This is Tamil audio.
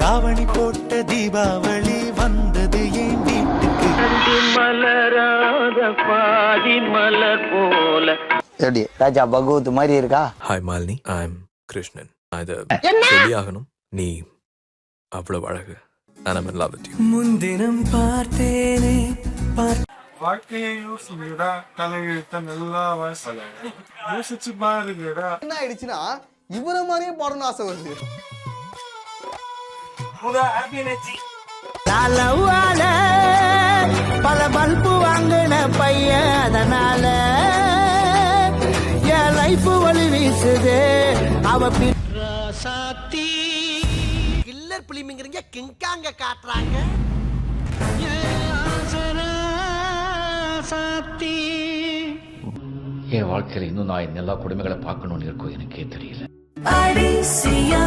தாவணி போட்ட தீபாவளி வந்தது என் வீட்டுக்கு. மலராத பாதி மலர் போல. எப்படி ராஜா பகவத் மாதிரி இருக்கா? Hi Malini, I am Krishnan. அது சொல்லியாகணும், நீ அவ்வளவு அழகு. And I'm in love with you. முன்தினம் பார்த்தேனே வாழ்க்கையை யோசிங்கடா, தலையெழுத்த நல்லா யோசிச்சு பாருங்கடா. என்ன ஆயிடுச்சுன்னா இவர மாதிரியே போடணும்னு ஆசை வருது. பல பல்பு வாங்கின பையன், அதனால என் லைஃப் வழி வீசுதே. அவ சாத்தி கில்லர் பிலிமிங்கிறீங்க, கிங்காங்க காட்டுறாங்க. என் வாழ்க்கையில் இன்னும் நான் எல்லா குடும்பங்களை பார்க்கணும்னு இருக்கோ எனக்கே தெரியல. அடிசியா